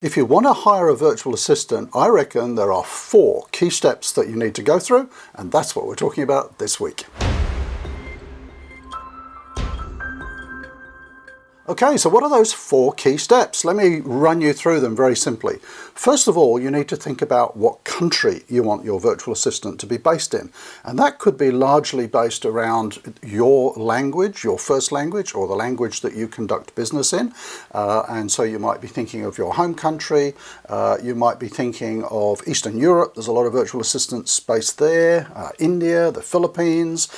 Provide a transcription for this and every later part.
If you want to hire a virtual assistant, I reckon there are 4 key steps that you need to go through, and that's what we're talking about this week. Okay, so what are those 4 key steps? Let me run you through them very simply. First of all, you need to think about what country you want your virtual assistant to be based in. And that could be largely based around your language, your first language, or the language that you conduct business in. And so you might be thinking of your home country. You might be thinking of Eastern Europe. There's a lot of virtual assistants based there. India, the Philippines.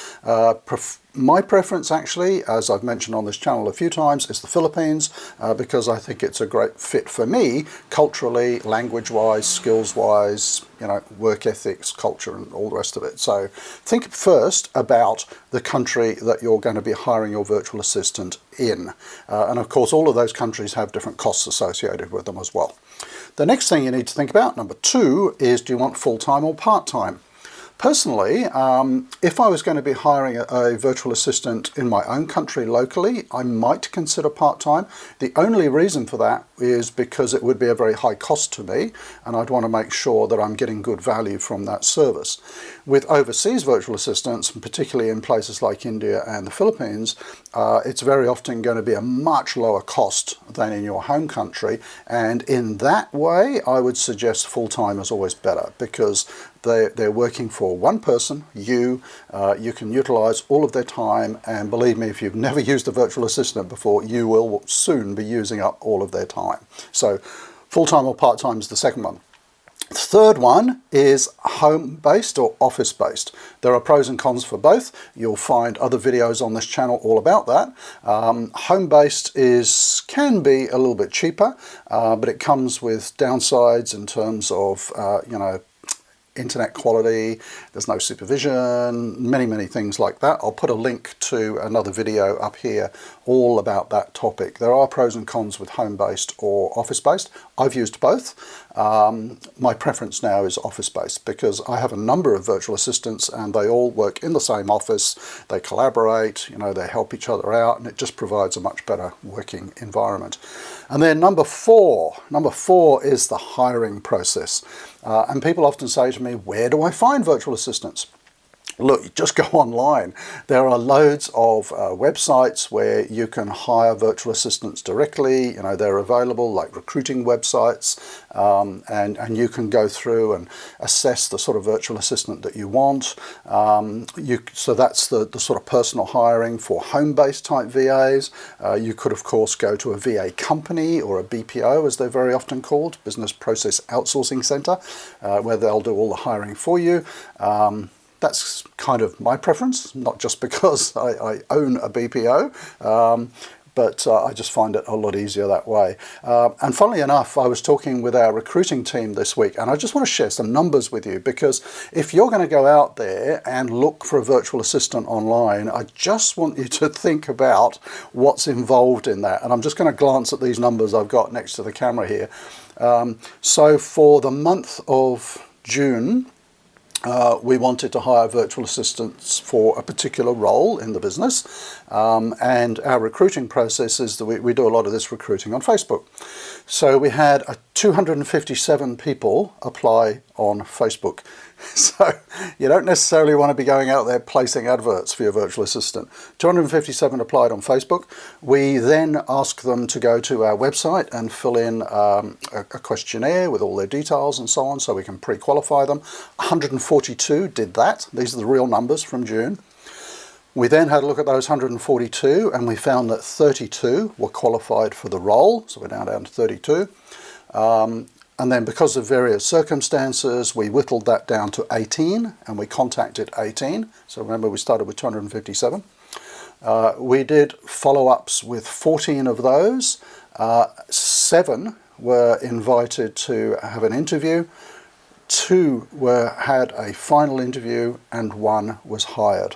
My preference, actually, as I've mentioned on this channel a few times, is the Philippines because I think it's a great fit for me, culturally, language-wise, skills-wise, work ethics, culture, and all the rest of it. So think first about the country that you're going to be hiring your virtual assistant in. And of course, all of those countries have different costs associated with them as well. The next thing you need to think about, number 2, is do you want full-time or part-time? Personally, if I was going to be hiring a virtual assistant in my own country locally, I might consider part-time. The only reason for that is because it would be a very high cost to me, and I'd want to make sure that I'm getting good value from that service. With overseas virtual assistants, and particularly in places like India and the Philippines, it's very often going to be a much lower cost than in your home country, and in that way, I would suggest full-time is always better because they're working for one person, you can utilize all of their time, and believe me, if you've never used a virtual assistant before, you will soon be using up all of their time. So full-time or part-time is the second one. The third one is home-based or office-based. There are pros and cons for both. You'll find other videos on this channel all about that. Home-based can be a little bit cheaper, but it comes with downsides in terms of, internet quality, there's no supervision, many things like that. I'll put a link to another video up here all about that topic. There are pros and cons with home-based or office-based. I've used both. My preference now is office-based because I have a number of virtual assistants and they all work in the same office. They collaborate, they help each other out, and it just provides a much better working environment. And then number four is the hiring process. And people often say to me, where do I find virtual assistants? Look, just go online. There are loads of websites where you can hire virtual assistants directly. They're available, like recruiting websites, and you can go through and assess the sort of virtual assistant that you want. So that's the sort of personal hiring for home-based type VAs. You could, of course, go to a VA company or a BPO, as they're very often called, Business Process Outsourcing Center, where they'll do all the hiring for you. That's kind of my preference, not just because I own a BPO, but I just find it a lot easier that way. And funnily enough, I was talking with our recruiting team this week, and I just want to share some numbers with you, because if you're going to go out there and look for a virtual assistant online, I just want you to think about what's involved in that. And I'm just going to glance at these numbers I've got next to the camera here. So for the month of June, we wanted to hire virtual assistants for a particular role in the business, and our recruiting process is that we do a lot of this recruiting on Facebook. So we had 257 people apply on Facebook. So you don't necessarily want to be going out there placing adverts for your virtual assistant. 257 applied on Facebook. We then asked them to go to our website and fill in a questionnaire with all their details and so on, so we can pre-qualify them. 142 did that. These are the real numbers from June. We then had a look at those 142 and we found that 32 were qualified for the role. So we're now down to 32. And then because of various circumstances, we whittled that down to 18 and we contacted 18. So remember, we started with 257. We did follow-ups with 14 of those. 7 were invited to have an interview. 2 had a final interview and 1 was hired.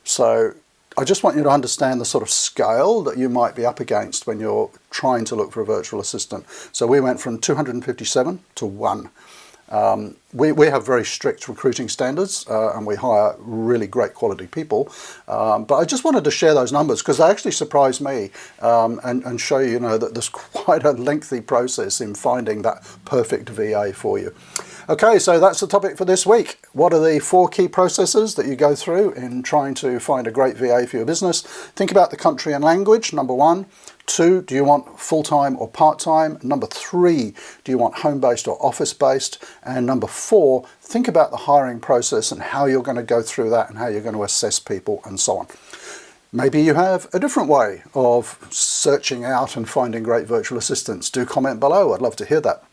So I just want you to understand the sort of scale that you might be up against when you're trying to look for a virtual assistant. So we went from 257 to 1. We have very strict recruiting standards and we hire really great quality people. But I just wanted to share those numbers because they actually surprised me and show you, that there's quite a lengthy process in finding that perfect VA for you. Okay, so that's the topic for this week. What are the 4 key processes that you go through in trying to find a great VA for your business? Think about the country and language, number 1. 2, do you want full-time or part-time? Number 3, do you want home-based or office-based? And number 4, think about the hiring process and how you're going to go through that and how you're going to assess people and so on. Maybe you have a different way of searching out and finding great virtual assistants. Do comment below, I'd love to hear that.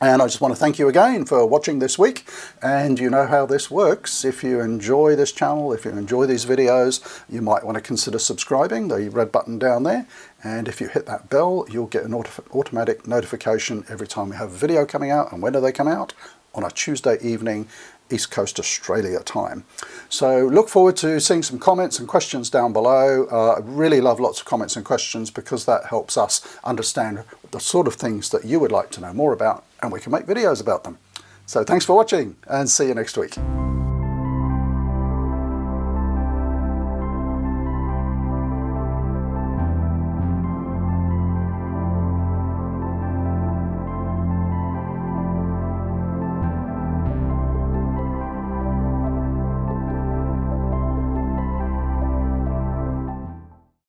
And I just want to thank you again for watching this week. And you know how this works. If you enjoy this channel, if you enjoy these videos, you might want to consider subscribing, the red button down there. And if you hit that bell, you'll get an automatic notification every time we have a video coming out. And when do they come out? On a Tuesday evening, East Coast Australia time. So look forward to seeing some comments and questions down below. I really love lots of comments and questions because that helps us understand the sort of things that you would like to know more about, and we can make videos about them. So thanks for watching and see you next week.